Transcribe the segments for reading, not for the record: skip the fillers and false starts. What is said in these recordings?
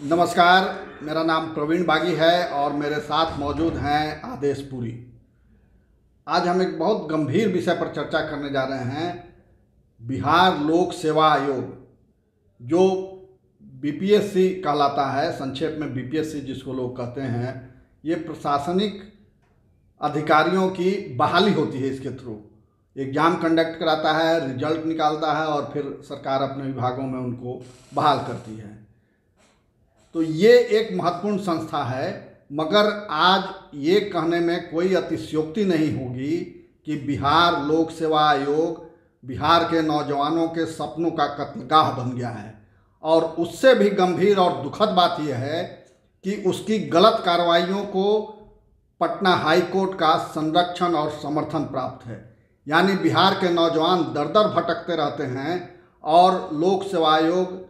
नमस्कार, मेरा नाम प्रवीण बागी है और मेरे साथ मौजूद हैं आदेश पुरी। आज हम एक बहुत गंभीर विषय पर चर्चा करने जा रहे हैं। बिहार लोक सेवा आयोग, जो बीपीएससी कहलाता है, संक्षेप में बीपीएससी जिसको लोग कहते हैं, ये प्रशासनिक अधिकारियों की बहाली होती है। इसके थ्रू एग्ज़ाम कंडक्ट कराता है, रिजल्ट निकालता है और फिर सरकार अपने विभागों में उनको बहाल करती है। तो ये एक महत्वपूर्ण संस्था है, मगर आज ये कहने में कोई अतिशयोक्ति नहीं होगी कि बिहार लोक सेवा आयोग बिहार के नौजवानों के सपनों का कत्लगाह बन गया है। और उससे भी गंभीर और दुखद बात यह है कि उसकी गलत कार्रवाइयों को पटना हाई कोर्ट का संरक्षण और समर्थन प्राप्त है। यानी बिहार के नौजवान दर दर भटकते रहते हैं और लोक सेवा आयोग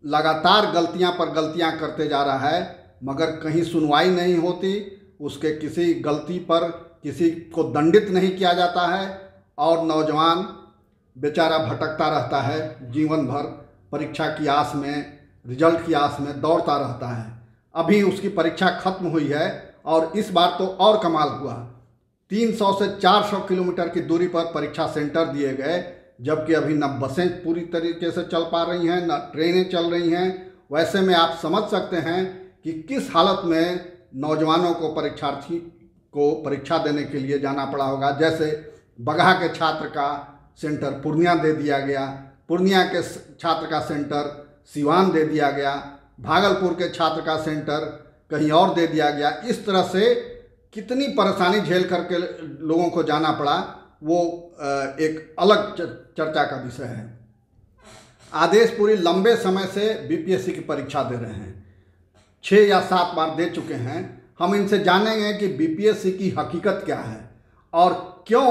लगातार गलतियां पर गलतियां करते जा रहा है, मगर कहीं सुनवाई नहीं होती। उसके किसी गलती पर किसी को दंडित नहीं किया जाता है और नौजवान बेचारा भटकता रहता है, जीवन भर परीक्षा की आस में, रिजल्ट की आस में दौड़ता रहता है। अभी उसकी परीक्षा खत्म हुई है और इस बार तो और कमाल हुआ, 300 से 400 किलोमीटर की दूरी पर परीक्षा सेंटर दिए गए, जबकि अभी न बसें पूरी तरीके से चल पा रही हैं, न ट्रेनें चल रही हैं। वैसे में आप समझ सकते हैं कि किस हालत में नौजवानों को परीक्षार्थी को परीक्षा देने के लिए जाना पड़ा होगा। जैसे बगहा के छात्र का सेंटर पूर्णिया दे दिया गया, पूर्णिया के छात्र का सेंटर सिवान दे दिया गया, भागलपुर के छात्र का सेंटर कहीं और दे दिया गया। इस तरह से कितनी परेशानी झेल करके लोगों को जाना पड़ा, वो एक अलग चर्चा का विषय है। आदेश पुरी लंबे समय से बीपीएससी की परीक्षा दे रहे हैं, 6 या 7 बार दे चुके हैं। हम इनसे जानेंगे कि बीपीएससी की हकीकत क्या है और क्यों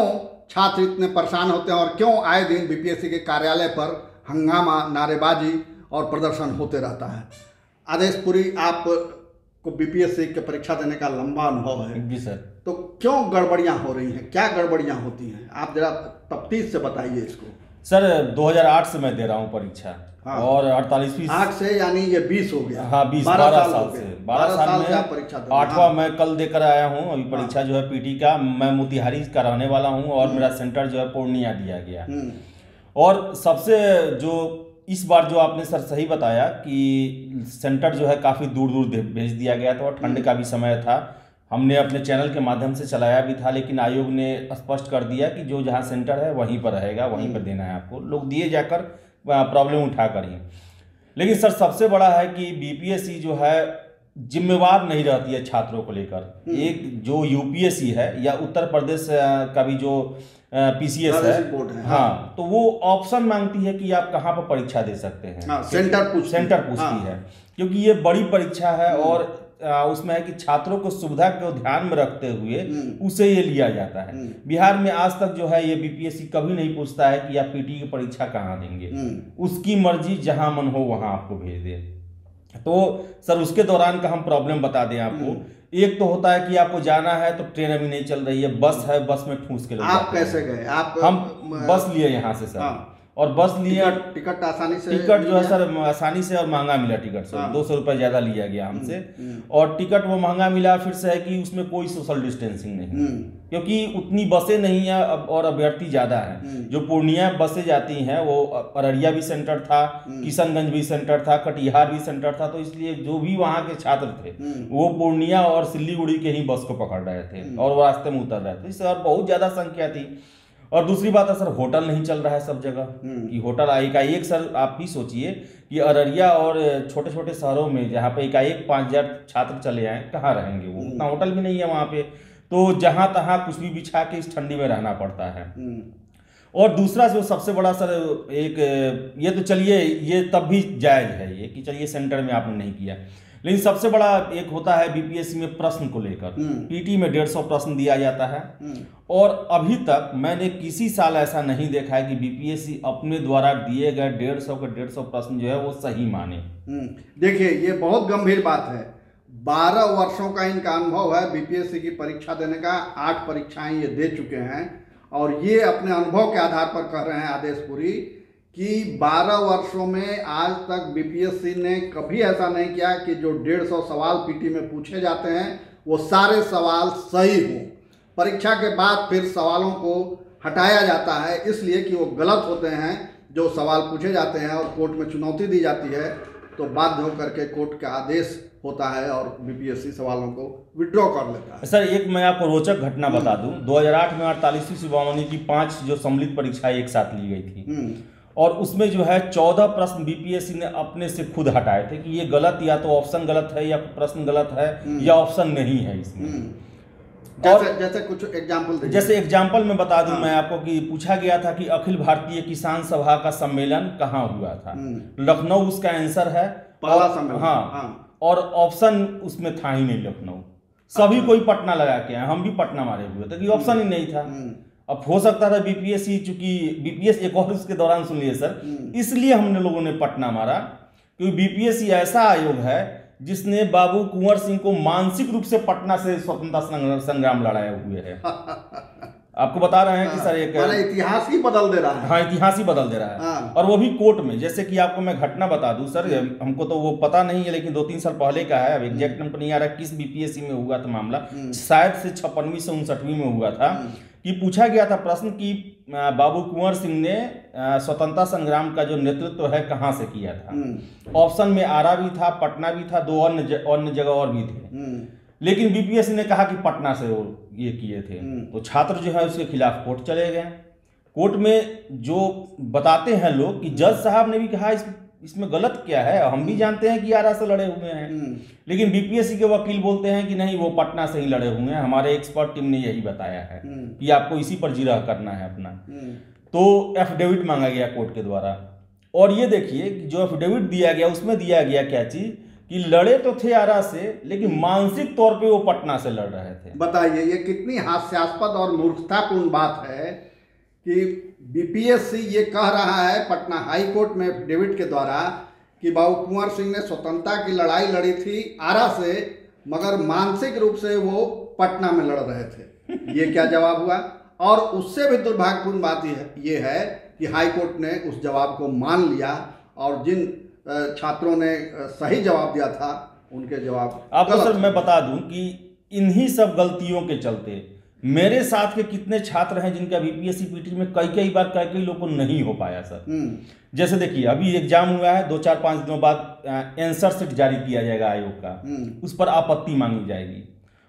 छात्र इतने परेशान होते हैं और क्यों आए दिन बीपीएससी के कार्यालय पर हंगामा, नारेबाजी और प्रदर्शन होते रहता है। आदेश पुरी, आप को बीपीएससी की परीक्षा देने का लंबा अनुभव है जी सर। तो क्यों गड़बड़ियां हो रही हैं, क्या गड़बड़ियां होती हैं, आप जरा तफ्तीश से बताइए इसको। सर 2008 से मैं दे रहा हूँ परीक्षा। हाँ। और 48वीं 8 से, यानी ये 20 हो गया। हाँ, 12 साल से 12 साल में आप परीक्षा दे। 8वां मैं कल देकर आया हूँ। अभी परीक्षा जो है पीटी का, मैं मोतिहारी का रहने वाला हूँ और मेरा सेंटर जो है पूर्णिया दिया गया। और सबसे जो इस बार जो आपने सर सही बताया कि सेंटर जो है काफ़ी दूर दूर भेज दिया गया था और ठंड का भी समय था। हमने अपने चैनल के माध्यम से चलाया भी था, लेकिन आयोग ने स्पष्ट कर दिया कि जो जहाँ सेंटर है वहीं पर रहेगा, वहीं पर देना है आपको। लोग दिए जाकर प्रॉब्लम उठा कर ही। लेकिन सर सबसे बड़ा है कि बीपीएससी जो है जिम्मेवार नहीं रहती है छात्रों को लेकर। एक जो यूपीएससी है या उत्तर प्रदेश का भी जो पीसीएस है, हाँ, तो वो ऑप्शन मांगती है कि आप कहाँ पर परीक्षा दे सकते हैं। हाँ, सेंटर पूछती है, क्योंकि ये बड़ी परीक्षा है और उसमें है कि छात्रों को सुविधा को ध्यान में रखते हुए उसे ये लिया जाता है। बिहार में आज तक जो है ये बीपीएससी कभी नहीं पूछता है कि आप पीटी की परीक्षा कहाँ देंगे। उसकी मर्जी, जहां मन हो वहां आपको भेज दे। तो सर उसके दौरान का हम प्रॉब्लम बता दें आपको। एक तो होता है कि आपको जाना है तो ट्रेन अभी नहीं चल रही है, बस है, बस में ठूस के लोग आप कैसे गए? हम बस लिए यहाँ से सर। हाँ। और बस लिए, टिकट आसानी से, टिकट जो है सर आसानी से और महंगा मिला टिकट सर। हाँ। 200 रुपये ज़्यादा लिया गया हमसे और टिकट वो महंगा मिला। फिर से है कि उसमें कोई सोशल डिस्टेंसिंग नहीं, क्योंकि उतनी बसें नहीं है और अभ्यर्थी ज़्यादा है। जो पूर्णिया बसें जाती हैं वो अररिया भी सेंटर था, किशनगंज भी सेंटर था, कटिहार भी सेंटर था। तो इसलिए जो भी वहाँ के छात्र थे वो पूर्णिया और सिल्लीगुड़ी के ही बस को पकड़ रहे थे और वो रास्ते में उतर रहे थे। इससे और बहुत ज़्यादा संख्या थी। और दूसरी बात है सर, होटल नहीं चल रहा है सब जगह कि होटल एकाएक। सर आप भी सोचिए कि अररिया और छोटे छोटे शहरों में जहाँ पे एकाएक 5000 छात्र चले आए, कहाँ रहेंगे वो? उतना होटल भी नहीं है वहाँ पे। तो जहाँ तहाँ कुछ भी बिछा के इस ठंडी में रहना पड़ता है। और दूसरा जो सबसे बड़ा सर एक, ये तो चलिए ये तब भी जायज़ है ये कि चलिए सेंटर में आपने नहीं किया, लेकिन सबसे बड़ा एक होता है बीपीएससी में प्रश्न को लेकर। पीटी में 150 प्रश्न दिया जाता है और अभी तक मैंने किसी साल ऐसा नहीं देखा है कि बीपीएससी अपने द्वारा दिए गए 150 के 150 प्रश्न जो है वो सही माने। देखिए, ये बहुत गंभीर बात है। 12 वर्षों का इनका अनुभव है बीपीएससी की परीक्षा देने का। 8 परीक्षाएं ये दे चुके हैं और ये अपने अनुभव के आधार पर कह रहे हैं आदेश पुरी कि 12 वर्षों में आज तक बीपीएससी ने कभी ऐसा नहीं किया कि जो 150 सवाल पीटी में पूछे जाते हैं वो सारे सवाल सही हों। परीक्षा के बाद फिर सवालों को हटाया जाता है इसलिए कि वो गलत होते हैं जो सवाल पूछे जाते हैं, और कोर्ट में चुनौती दी जाती है तो बाध्य होकर के कोर्ट का आदेश होता है और बीपीएससी सवालों को विड्रॉ कर लेता है। सर एक मैं आपको रोचक घटना बता दूं, 2008 में 48वीं शिरोमणि की 5 जो सम्मिलित परीक्षाएं एक साथ ली गई थी और उसमें जो है 14 प्रश्न बीपीएससी ने अपने से खुद हटाए थे कि ये गलत, या तो ऑप्शन गलत है या प्रश्न गलत है या ऑप्शन नहीं है इसमें। जैसे कुछ एग्जाम्पल, जैसे एग्जाम्पल में बता दूं मैं आपको कि पूछा गया था कि अखिल भारतीय किसान सभा का सम्मेलन कहाँ हुआ था। लखनऊ उसका आंसर है, पहला सम्मेलन। हाँ, और ऑप्शन उसमें था ही नहीं लखनऊ। सभी कोई पटना लगा के आए, हम भी पटना मारे हुए थे कि ऑप्शन ही नहीं था। अब हो सकता था बीपीएससी, चूंकि बीपीएस एक और उसके दौरान सुन लिए सर, इसलिए हमने लोगों ने पटना मारा क्योंकि बीपीएससी ऐसा आयोग है जिसने बाबू कुंवर सिंह को मानसिक रूप से पटना से स्वतंत्रता संग्राम लड़ाए हुए है। आपको बता रहे हैं कि सर एक इतिहास ही बदल दे रहा है। हाँ, इतिहास ही बदल दे रहा है। और वो भी कोर्ट में। जैसे कि आपको मैं घटना बता दूं सर, हमको तो वो पता नहीं है लेकिन 2-3 साल पहले का है, अब एग्जैक्ट नंबर नहीं आ रहा किस बीपीएससी में हुआ था मामला, शायद से 56वीं से 59वीं में हुआ था कि पूछा गया था प्रश्न कि बाबू कुंवर सिंह ने स्वतंत्रता संग्राम का जो नेतृत्व है कहाँ से किया था। ऑप्शन में आरा भी था, पटना भी था, 2 अन्य जगह और भी थे, लेकिन बीपीएससी ने कहा कि पटना से वो ये किए थे। तो छात्र जो है उसके खिलाफ कोर्ट चले गए। कोर्ट में जो बताते हैं लोग कि जज साहब ने भी कहा इसमें गलत क्या है, हम भी जानते हैं कि आरा से लड़े हुए हैं, लेकिन बीपीएससी के वकील बोलते हैं कि नहीं वो पटना से ही लड़े हुए हैं, हमारे एक्सपर्ट टीम ने यही बताया है कि आपको इसी पर जिरह करना है अपना। तो एफिडेविट मांगा गया कोर्ट के द्वारा, और ये देखिए कि जो एफिडेविट दिया गया उसमें दिया गया क्या चीज कि लड़े तो थे आरा से लेकिन मानसिक तौर पे वो पटना से लड़ रहे थे। बताइए ये कितनी हास्यास्पद और मूर्खतापूर्ण बात है कि बीपीएससी ये कह रहा है पटना हाई कोर्ट में एफिडेविट के द्वारा कि बाबू कुंवर सिंह ने स्वतंत्रता की लड़ाई लड़ी थी आरा से, मगर मानसिक रूप से वो पटना में लड़ रहे थे। ये क्या जवाब हुआ? और उससे भी दुर्भाग्यपूर्ण बात ये है कि हाई कोर्ट ने उस जवाब को मान लिया और जिन छात्रों ने सही जवाब दिया था उनके जवाब आपको सर मैं बता दूं कि इन्हीं सब गलतियों के चलते मेरे साथ के कितने छात्र हैं जिनका बीपीएससी पीटी में कई बार कई लोग को नहीं हो पाया सर। जैसे देखिए अभी एग्जाम हुआ है, 2-4-5 दिनों बाद आंसर शीट जारी किया जाएगा आयोग का, उस पर आपत्ति मांगी जाएगी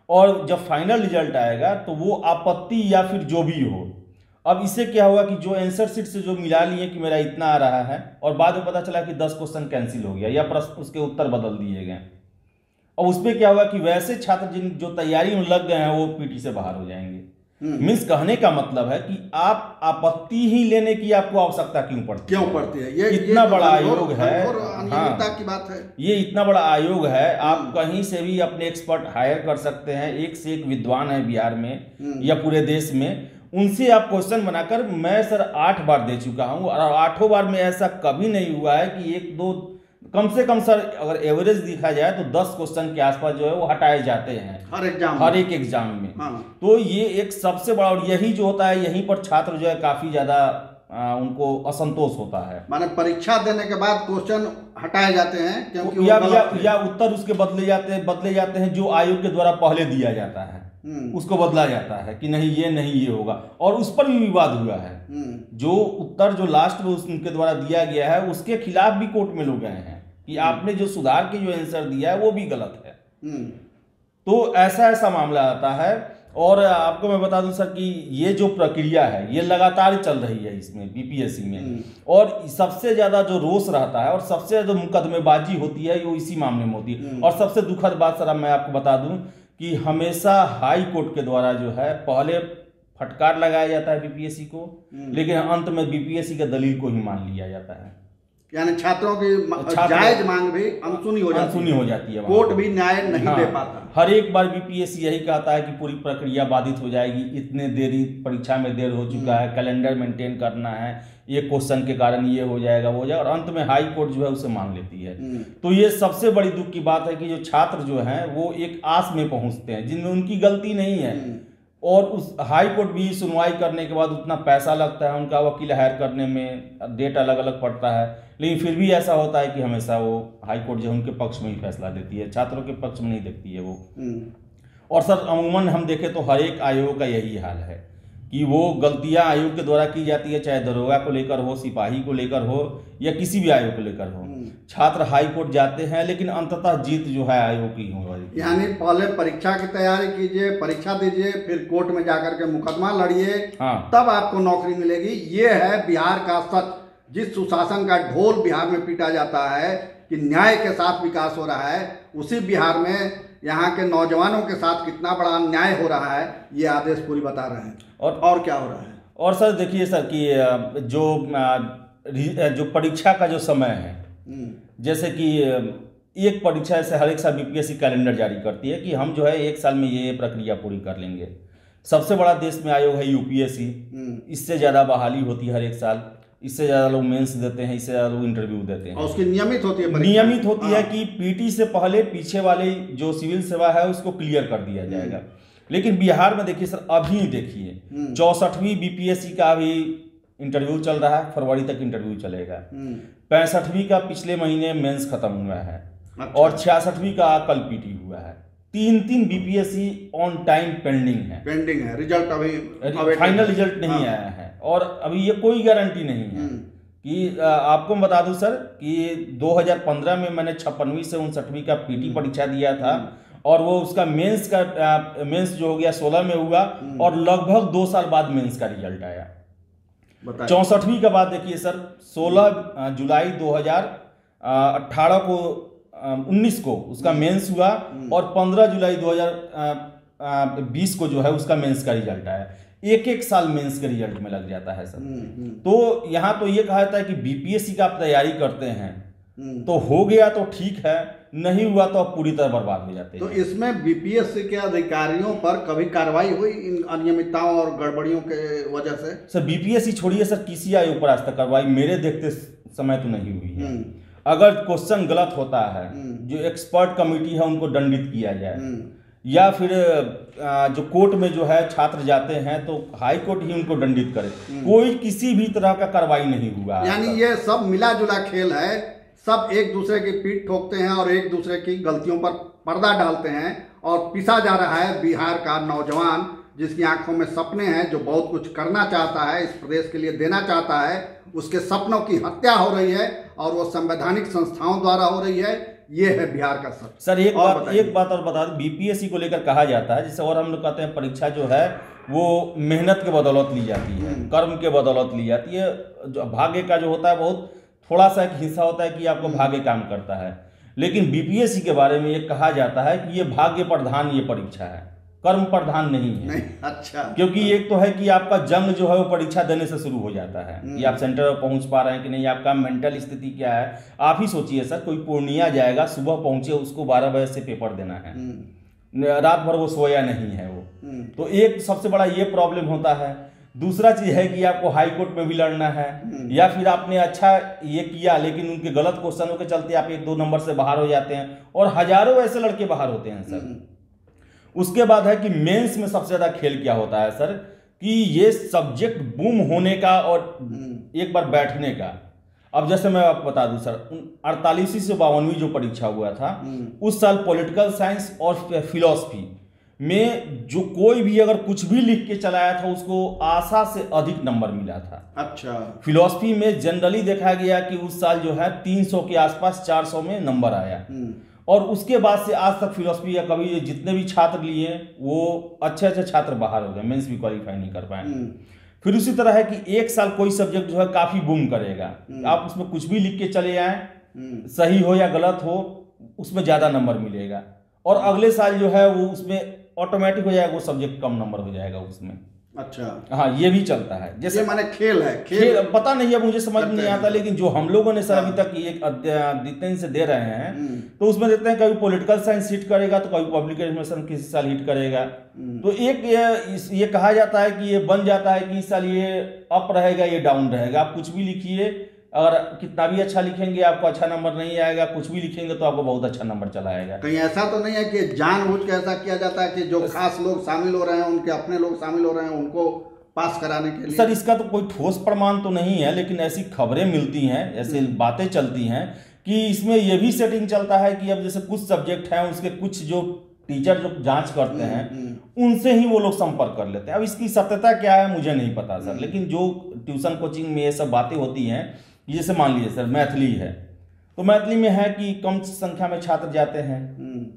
और जब फाइनल रिजल्ट आएगा तो वो आपत्ति या फिर जो भी हो, अब इससे क्या हुआ कि जो आंसर शीट से जो मिला लिए कि मेरा इतना आ रहा है और बाद में पता चला कि 10 क्वेश्चन कैंसिल हो गया या प्रश्न उसके उत्तर बदल दिए गए, और उसमें क्या हुआ कि वैसे छात्र जो तैयारी में लग गए हैं वो पीटी से बाहर हो जाएंगे। मीन्स कहने का मतलब है कि आप आपत्ति ही लेने की आपको आवश्यकता क्यों पड़ती है? ये इतना बड़ा आयोग है। हाँ, की बात है। ये इतना बड़ा आयोग है, आप कहीं से भी अपने एक्सपर्ट हायर कर सकते हैं, एक से एक विद्वान है बिहार में या पूरे देश में, उनसे आप क्वेश्चन बनाकर, मैं सर 8 बार दे चुका हूं और 8 बार में ऐसा कभी नहीं हुआ है कि 1-2, कम से कम सर अगर एवरेज देखा जाए तो 10 क्वेश्चन के आसपास जो है वो हटाए जाते हैं हर एक एग्जाम में। हाँ। तो ये एक सबसे बड़ा, और यही जो होता है यहीं पर छात्र जो है काफी ज्यादा उनको असंतोष होता है। माने परीक्षा देने के बाद क्वेश्चन हटाए जाते हैं क्योंकि या उत्तर उसके बदले जाते हैं जो आयोग के द्वारा पहले दिया जाता है उसको बदला जाता है कि नहीं ये होगा, और उस पर भी विवाद हुआ है। जो उत्तर जो लास्ट में उनके द्वारा दिया गया है उसके खिलाफ भी कोर्ट में लोग गए हैं कि आपने जो सुधार के जो आंसर दिया है वो भी गलत है। तो ऐसा मामला आता है। और आपको मैं बता दूं सर कि ये जो प्रक्रिया है ये लगातार चल रही है इसमें बीपीएससी में, और सबसे ज्यादा जो रोष रहता है और सबसे ज्यादा मुकदमेबाजी होती है वो इसी मामले में होती है। और सबसे दुखद बात सर मैं आपको बता दूं कि हमेशा हाई कोर्ट के द्वारा जो है पहले फटकार लगाया जाता है बीपीएससी को, लेकिन अंत में बीपीएससी के दलील को ही मान लिया जाता है, यानी छात्रों की जायज मांग भी अनसुनी हो जाती है, कोर्ट भी न्याय नहीं दे पाता। हर एक बार बीपीएससी यही कहता है कि पूरी प्रक्रिया बाधित हो जाएगी, इतने देरी परीक्षा में देर हो चुका है, कैलेंडर मेंटेन करना है, ये क्वेश्चन के कारण ये हो जाएगा वो हो जाएगा, और अंत में हाई कोर्ट जो है उसे मान लेती है। तो ये सबसे बड़ी दुख की बात है कि जो छात्र जो हैं वो एक आस में पहुंचते हैं जिनमें उनकी गलती नहीं है, और उस हाई कोर्ट भी सुनवाई करने के बाद उतना पैसा लगता है, उनका वकील हायर करने में डेट अलग अलग पड़ता है, लेकिन फिर भी ऐसा होता है कि हमेशा वो हाई कोर्ट जो उनके पक्ष में ही फैसला देती है, छात्रों के पक्ष में नहीं देखती है वो। और सर अमूमन हम देखें तो हर एक आयोग का यही हाल है कि वो गलतियां आयोग के द्वारा की जाती है, चाहे दरोगा को लेकर हो, सिपाही को लेकर हो, या किसी भी आयोग को लेकर हो। छात्र हाई कोर्ट जाते हैं लेकिन अंततः जीत जो है आयोग की हो रही है। यानी पहले परीक्षा की तैयारी कीजिए, परीक्षा दीजिए, फिर कोर्ट में जाकर के मुकदमा लड़िए, हाँ, तब आपको नौकरी मिलेगी। ये है बिहार का सच। जिस सुशासन का ढोल बिहार में पीटा जाता है कि न्याय के साथ विकास हो रहा है, उसी बिहार में यहाँ के नौजवानों के साथ कितना बड़ा अन्याय हो रहा है, ये आदेश पूरी बता रहे हैं। और क्या हो रहा है? और सर देखिए सर कि जो परीक्षा का जो समय है, जैसे कि एक परीक्षा से हर एक साल बीपीएससी कैलेंडर जारी करती है कि हम जो है एक साल में ये प्रक्रिया पूरी कर लेंगे। सबसे बड़ा देश में आयोग है यूपीएससी, इससे ज़्यादा बहाली होती है हर एक साल, इससे ज़्यादा लोग मेंस देते हैं, इससे ज़्यादा लोग इंटरव्यू देते हैं। और उसकी नियमित होती है, नियमित होती है कि पीटी से पहले पीछे वाले जो सिविल सेवा है उसको क्लियर कर दिया जाएगा। लेकिन बिहार में देखिए सर, अभी देखिए 64वीं बीपीएससी का अभी इंटरव्यू चल रहा है, फरवरी तक इंटरव्यू चलेगा। 65वीं का पिछले महीने मेंस खत्म हुआ है। अच्छा। और 66वीं का कल पीटी हुआ है। 3 बीपीएससी ऑन टाइम पेंडिंग है, रिजल्ट अभी फाइनल रिजल्ट नहीं आया है, और अभी ये कोई गारंटी नहीं है कि आपको मैं बता दूं सर कि 2015 में मैंने 56वीं से 59वीं का पीटी परीक्षा दिया था, और वो उसका मेंस जो हो गया 16 में हुआ, और लगभग 2 साल बाद मेंस का रिजल्ट आया। 64वीं का बाद देखिए सर, 16 जुलाई 2018 को 19 को उसका मेंस हुआ, और 15 जुलाई 2020 को जो है उसका मेंस का रिजल्ट आया। एक साल मेंस के रिजल्ट में लग जाता है सर। तो यहाँ तो ये कहा जाता है कि बीपीएससी का आप तैयारी करते हैं तो हो गया तो ठीक है, नहीं हुआ तो आप पूरी तरह बर्बाद हो जाते हैं। तो इसमें बीपीएससी के अधिकारियों पर कभी कार्रवाई हुई इन अनियमितताओं और गड़बड़ियों के वजह से? सर बीपीएससी छोड़िए सर, किसी आयोग पर आज तक कार्रवाई मेरे देखते समय तो नहीं हुई है। अगर क्वेश्चन गलत होता है, जो एक्सपर्ट कमेटी है उनको दंडित किया जाए, या फिर जो कोर्ट में जो है छात्र जाते हैं तो हाई कोर्ट ही उनको दंडित करे, कोई किसी भी तरह का कार्रवाई नहीं हुआ। यानी ये सब मिला जुला खेल है, सब एक दूसरे की पीठ ठोकते हैं और एक दूसरे की गलतियों पर पर्दा डालते हैं, और पिसा जा रहा है बिहार का नौजवान जिसकी आंखों में सपने हैं, जो बहुत कुछ करना चाहता है, इस प्रदेश के लिए देना चाहता है, उसके सपनों की हत्या हो रही है और वो संवैधानिक संस्थाओं द्वारा हो रही है। ये है बिहार का सच। सर एक बात और बता दें, बीपीएससी को लेकर कहा जाता है, जैसे और हम लोग कहते हैं परीक्षा जो है वो मेहनत के बदौलत ली जाती है, कर्म के बदौलत ली जाती है। जो भाग्य का जो होता है बहुत थोड़ा सा एक हिस्सा होता है कि आपको भाग्य काम करता है, लेकिन बीपीएससी के बारे में ये कहा जाता है कि ये भाग्य प्रधान ये परीक्षा है, कर्म प्रधान नहीं है। अच्छा। क्योंकि एक तो है कि आपका जंग जो है वो परीक्षा देने से शुरू हो जाता है कि आप सेंटर पर पहुंच पा रहे हैं कि नहीं, आपका मेंटल स्थिति क्या है। आप ही सोचिए सर, कोई पूर्णिया जाएगा, सुबह पहुंचे, उसको 12 बजे से पेपर देना है, रात भर वो सोया नहीं है वो, तो एक सबसे बड़ा ये प्रॉब्लम होता है। दूसरा चीज है कि आपको हाई कोर्ट में भी लड़ना है, या फिर आपने अच्छा ये किया लेकिन उनके गलत क्वेश्चनों के चलते आप 1-2 नंबर से बाहर हो जाते हैं, और हजारों ऐसे लड़के बाहर होते हैं सर। उसके बाद है कि मेंस में सबसे ज्यादा खेल क्या होता है सर, कि ये सब्जेक्ट बूम होने का और एक बार बैठने का। अब जैसे मैं आपको बता दूं सर, 48वीं से 52वीं जो परीक्षा हुआ था, उस साल पॉलिटिकल साइंस और फिलॉसफी में जो कोई भी अगर कुछ भी लिख के चलाया था उसको आशा से अधिक नंबर मिला था। अच्छा। फिलॉसफी में जनरली देखा गया कि उस साल जो है 300 के आसपास 400 में नंबर आया, और उसके बाद से आज तक फिलॉसफी या कभी जितने भी छात्र लिए वो अच्छे छात्र बाहर हो गए, मेंस भी क्वालिफाई नहीं कर पाए। फिर उसी तरह है कि एक साल कोई सब्जेक्ट जो है काफी बूम करेगा, आप उसमें कुछ भी लिख के चले आए, सही हो या गलत हो, उसमें ज्यादा नंबर मिलेगा, और अगले साल जो है वो उसमें ऑटोमेटिक हो जाएगा, वो सब्जेक्ट कम नंबर हो जाएगा उसमें। अच्छा। हाँ, ये भी चलता है। जैसे माने खेल है, खेल पता नहीं है, मुझे समझ में नहीं आता, लेकिन जो हम लोगों ने सर अभी तक एक जितने से दे रहे हैं, तो उसमें देते हैं कभी पॉलिटिकल साइंस हिट करेगा तो कभी पब्लिक एडमिनिस्ट्रेशन किसी साल हिट करेगा। तो एक ये कहा जाता है कि ये बन जाता है कि इस साल ये अप रहेगा, ये डाउन रहेगा। आप कुछ भी लिखिए, अगर कितना भी अच्छा लिखेंगे आपको अच्छा नंबर नहीं आएगा, कुछ भी लिखेंगे तो आपको बहुत अच्छा नंबर चला आएगा। कहीं ऐसा तो नहीं है कि जानबूझ के ऐसा किया जाता है कि जो खास लोग शामिल हो रहे हैं, उनके अपने लोग शामिल हो रहे हैं, उनको पास कराने के लिए? सर इसका तो कोई ठोस प्रमाण तो नहीं है, लेकिन ऐसी खबरें मिलती हैं, ऐसी बातें चलती हैं कि इसमें यह भी सेटिंग चलता है कि अब जैसे कुछ सब्जेक्ट हैं उसके कुछ जो टीचर जो जांच करते हैं उनसे ही वो लोग संपर्क कर लेते हैं। अब इसकी सत्यता क्या है मुझे नहीं पता सर, लेकिन जो ट्यूशन कोचिंग में ये सब बातें होती हैं, जैसे मान लीजिए सर मैथिली है, तो मैथिली में है कि कम संख्या में छात्र जाते हैं,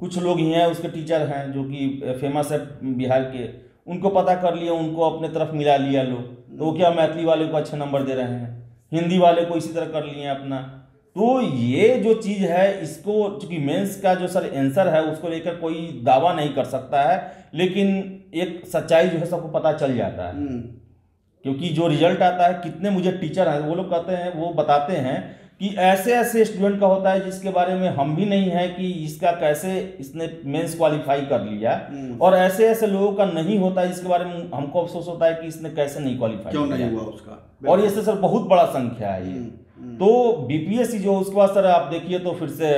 कुछ लोग ही हैं उसके टीचर हैं जो कि फेमस है बिहार के, उनको पता कर लिया, उनको अपने तरफ मिला लिया लोग, तो वो क्या मैथिली वाले को अच्छे नंबर दे रहे हैं, हिंदी वाले को इसी तरह कर लिए अपना। तो ये जो चीज़ है इसको, चूंकि मेंस का जो सर आंसर है उसको लेकर कोई दावा नहीं कर सकता है, लेकिन एक सच्चाई जो है सबको पता चल जाता है, क्योंकि जो रिजल्ट आता है, कितने मुझे टीचर हैं वो लोग कहते हैं, वो बताते हैं कि ऐसे ऐसे स्टूडेंट का होता है जिसके बारे में हम भी नहीं है कि इसका कैसे इसने मेंस क्वालिफाई कर लिया, और ऐसे ऐसे लोगों का नहीं होता जिसके बारे में हमको अफसोस होता है कि इसने कैसे नहीं क्वालिफाई क्यों नहीं हुआ उसका, और ये सर बहुत बड़ा संख्या है ये। तो बीपीएससी जो उसके बाद सर आप देखिए तो फिर से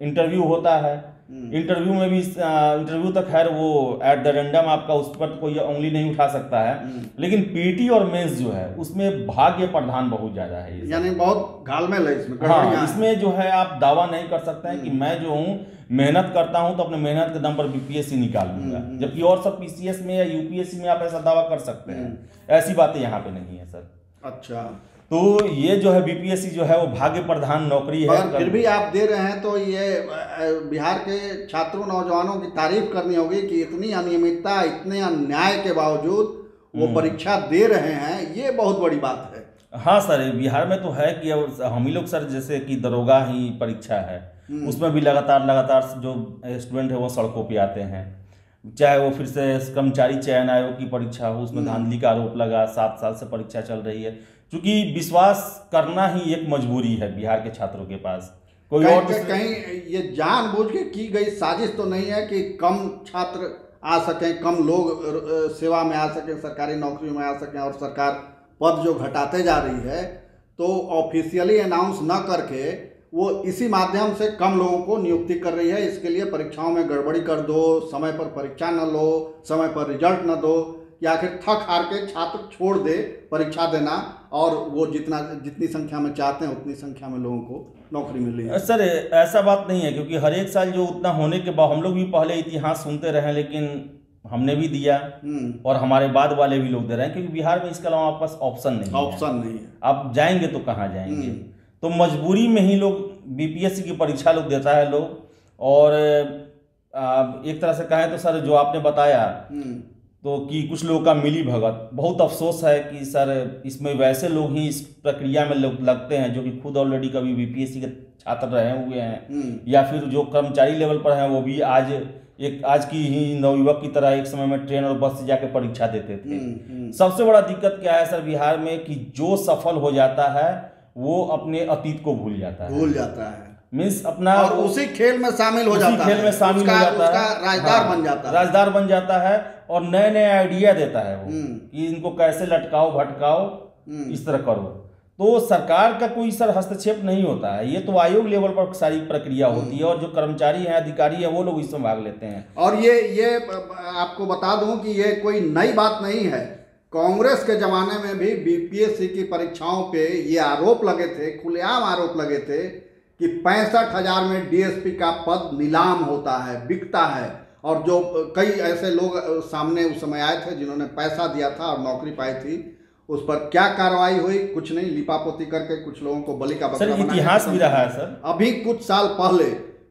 इंटरव्यू होता है, इंटरव्यू में भी इंटरव्यू तक खैर वो एट द रैंडम आपका उस पर तो कोई उंगली नहीं उठा सकता है, लेकिन पीटी और मेंस जो है उसमें भाग्य प्रधान बहुत ज्यादा है, यानी बहुत घालमेल है इसमें। हाँ, इसमें जो है आप दावा नहीं कर सकते हैं कि मैं जो हूँ मेहनत करता हूं तो अपने मेहनत के दम पर बीपीएससी निकाल लूंगा, जबकि और सब पीसीएस में या यूपीएससी में आप ऐसा दावा कर सकते हैं, ऐसी बातें यहाँ पे नहीं है सर। अच्छा, तो ये जो है बीपीएससी जो है वो भाग्य प्रधान नौकरी है, फिर भी आप दे रहे हैं तो ये बिहार के छात्रों नौजवानों की तारीफ करनी होगी कि इतनी अनियमितता, इतने अन्याय के बावजूद वो परीक्षा दे रहे हैं, ये बहुत बड़ी बात है। हाँ सर, बिहार में तो है कि हम ही लोग सर जैसे कि दरोगा ही परीक्षा है, उसमें भी लगातार जो स्टूडेंट है वो सड़कों पे आते हैं, चाहे वो फिर से कर्मचारी चयन आयोग की परीक्षा हो, उसमें धांधली का आरोप लगा, 7 साल से परीक्षा चल रही है, क्योंकि विश्वास करना ही एक मजबूरी है बिहार के छात्रों के पास। कोई और कहीं ये जानबूझ के की गई साजिश तो नहीं है कि कम छात्र आ सकें, कम लोग सेवा में आ सकें, सरकारी नौकरी में आ सकें, और सरकार पद जो घटाते जा रही है तो ऑफिशियली अनाउंस न करके वो इसी माध्यम से कम लोगों को नियुक्ति कर रही है। इसके लिए परीक्षाओं में गड़बड़ी कर दो, समय पर परीक्षा न लो, समय पर रिजल्ट न दो, या फिर थक हार के छात्र छोड़ दे परीक्षा देना, और वो जितनी संख्या में चाहते हैं उतनी संख्या में लोगों को नौकरी मिल रही है। सर ऐसा बात नहीं है, क्योंकि हर एक साल जो उतना होने के बाद हम लोग भी पहले इतिहास सुनते रहे, लेकिन हमने भी दिया और हमारे बाद वाले भी लोग दे रहे हैं, क्योंकि बिहार में इसके अलावा आपके पास ऑप्शन नहीं है। आप जाएंगे तो कहाँ जाएंगे, तो मजबूरी में ही लोग बीपीएससी की परीक्षा लोग देता है लोग। और एक तरह से कहें तो सर जो आपने बताया तो कि कुछ लोगों का मिली भगत, बहुत अफसोस है कि सर इसमें वैसे लोग ही इस प्रक्रिया में लगते हैं जो कि खुद ऑलरेडी कभी बीपीएससी के छात्र रहे हुए हैं, या फिर जो कर्मचारी लेवल पर हैं वो भी आज की ही नवयुवक की तरह एक समय में ट्रेन और बस से जाकर परीक्षा देते थे। सबसे बड़ा दिक्कत क्या है सर बिहार में कि जो सफल हो जाता है वो अपने अतीत को भूल जाता है, मीन्स अपना, और उसी खेल में शामिल हो जाता है, राजदार बन जाता है और नए नए आइडिया देता है वो कि इनको कैसे लटकाओ भटकाओ, इस तरह करो। तो सरकार का कोई सर हस्तक्षेप नहीं होता है, ये तो आयोग लेवल पर सारी प्रक्रिया होती है, और जो कर्मचारी हैं, अधिकारी हैं, वो लोग इसमें भाग लेते हैं। और ये आपको बता दूं कि ये कोई नई बात नहीं है, कांग्रेस के जमाने में भी बीपीएससी की परीक्षाओं पे ये आरोप लगे थे, खुलेआम आरोप लगे थे कि 65,000 में डीएसपी का पद नीलाम होता है, बिकता है, और जो कई ऐसे लोग सामने उस समय आए थे जिन्होंने पैसा दिया था और नौकरी पाई थी, उस पर क्या कार्रवाई हुई, कुछ नहीं, लिपापोती करके कुछ लोगों को बलि का बकरा बना। इतिहास भी रहा है सर। अभी कुछ साल पहले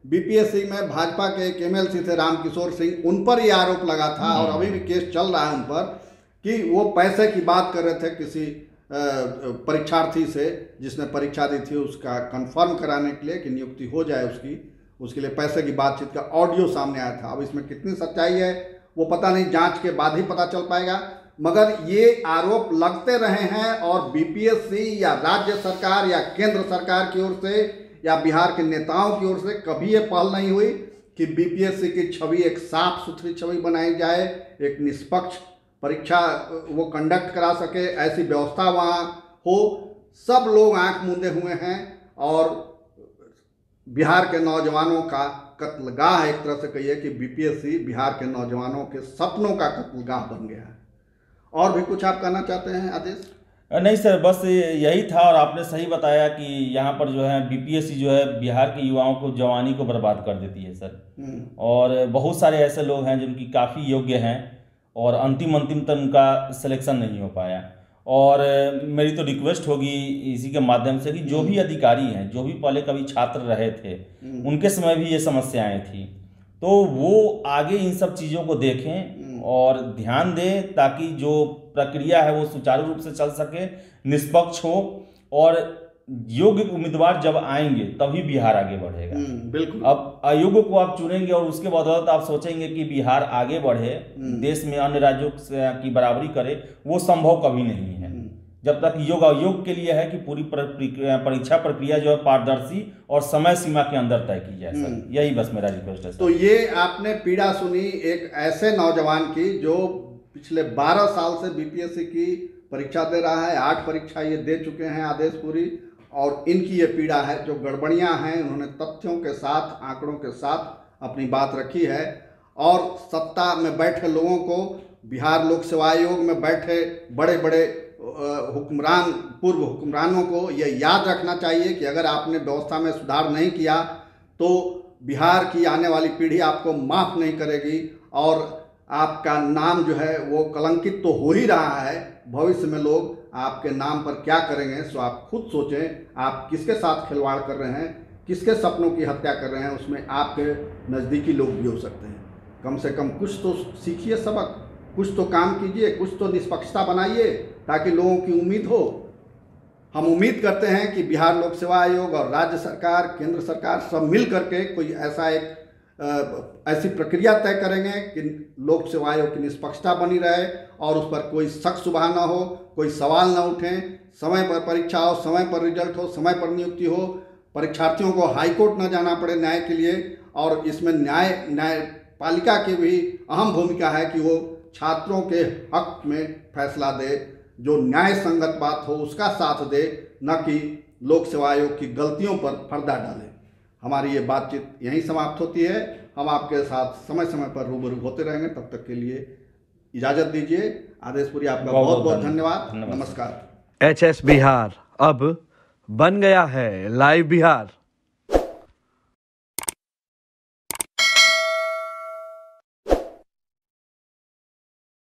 बीपीएससी में भाजपा के एक एमएलसी थे रामकिशोर सिंह, उन पर यह आरोप लगा था और अभी भी केस चल रहा है उन पर कि वो पैसे की बात कर रहे थे किसी परीक्षार्थी से जिसने परीक्षा दी थी, उसका कंफर्म कराने के लिए कि नियुक्ति हो जाए उसके लिए पैसे की बातचीत का ऑडियो सामने आया था। अब इसमें कितनी सच्चाई है वो पता नहीं, जांच के बाद ही पता चल पाएगा, मगर ये आरोप लगते रहे हैं। और बीपीएससी या राज्य सरकार या केंद्र सरकार की ओर से या बिहार के नेताओं की ओर से कभी ये पहल नहीं हुई कि बीपीएससी की छवि एक साफ सुथरी छवि बनाई जाए, एक निष्पक्ष परीक्षा वो कंडक्ट करा सके, ऐसी व्यवस्था वहाँ हो। सब लोग आंख मूंदे हुए हैं और बिहार के नौजवानों का कत्लगाह, एक तरह से कहिए कि बीपीएससी बिहार के नौजवानों के सपनों का कत्लगाह बन गया है। और भी कुछ आप कहना चाहते हैं आदेश? नहीं सर, बस यही था। और आपने सही बताया कि यहाँ पर जो है बीपीएससी जो है बिहार के युवाओं को, जवानी को बर्बाद कर देती है सर। और बहुत सारे ऐसे लोग हैं जिनकी काफ़ी योग्य हैं और अंतिम तक उनका सिलेक्शन नहीं हो पाया। और मेरी तो रिक्वेस्ट होगी इसी के माध्यम से कि जो भी अधिकारी हैं, जो भी पहले कभी छात्र रहे थे, उनके समय भी ये समस्याएं थी, तो वो आगे इन सब चीज़ों को देखें और ध्यान दें ताकि जो प्रक्रिया है वो सुचारू रूप से चल सके, निष्पक्ष हो, और योग्य उम्मीदवार जब आएंगे तभी बिहार आगे बढ़ेगा। बिल्कुल। अब अयोग्य को आप चुनेंगे और उसके बदौलत आप सोचेंगे कि बिहार आगे बढ़े, देश में अन्य राज्यों की बराबरी करे, वो संभव कभी नहीं है। जब तक योग अयोग के लिए है कि पूरी परीक्षा प्रक्रिया जो है पारदर्शी और समय सीमा के अंदर तय की जाए सर। यही बस मेरा रिक्वेस्ट है। तो ये आपने पीड़ा सुनी एक ऐसे नौजवान की जो पिछले 12 साल से बीपीएससी की परीक्षा दे रहा है। 8 परीक्षा ये दे चुके हैं आदेश पूरी, और इनकी ये पीड़ा है। जो गड़बड़ियां हैं उन्होंने तथ्यों के साथ, आंकड़ों के साथ अपनी बात रखी है, और सत्ता में बैठे लोगों को, बिहार लोक सेवा आयोग में बैठे बड़े बड़े हुक्मरान, पूर्व हुक्मरानों को ये याद रखना चाहिए कि अगर आपने व्यवस्था में सुधार नहीं किया तो बिहार की आने वाली पीढ़ी आपको माफ़ नहीं करेगी, और आपका नाम जो है वो कलंकित तो हो ही रहा है। भविष्य में लोग आपके नाम पर क्या करेंगे, सो आप खुद सोचें। आप किसके साथ खिलवाड़ कर रहे हैं, किसके सपनों की हत्या कर रहे हैं, उसमें आपके नज़दीकी लोग भी हो सकते हैं। कम से कम कुछ तो सीखिए सबक, कुछ तो काम कीजिए, कुछ तो निष्पक्षता बनाइए ताकि लोगों की उम्मीद हो। हम उम्मीद करते हैं कि बिहार लोक सेवा आयोग और राज्य सरकार, केंद्र सरकार सब मिल करके कोई ऐसा एक ऐसी प्रक्रिया तय करेंगे कि लोक सेवा आयोग की निष्पक्षता बनी रहे और उस पर कोई शक शुबहा ना हो, कोई सवाल ना उठें। समय पर परीक्षा हो, समय पर रिजल्ट हो, समय पर नियुक्ति हो, परीक्षार्थियों को हाईकोर्ट न जाना पड़े न्याय के लिए। और इसमें न्यायपालिका की भी अहम भूमिका है कि वो छात्रों के हक में फैसला दे, जो न्याय संगत बात हो उसका साथ दे, न कि लोक सेवा आयोग की गलतियों पर पर्दा डाले। हमारी ये बातचीत यहीं समाप्त होती है। हम आपके साथ समय समय पर रूबरू होते रहेंगे। तब तक के लिए इजाज़त दीजिए। आदेश पुरी, आपका बहुत बहुत धन्यवाद। नमस्कार। HS बिहार अब बन गया है लाइव बिहार।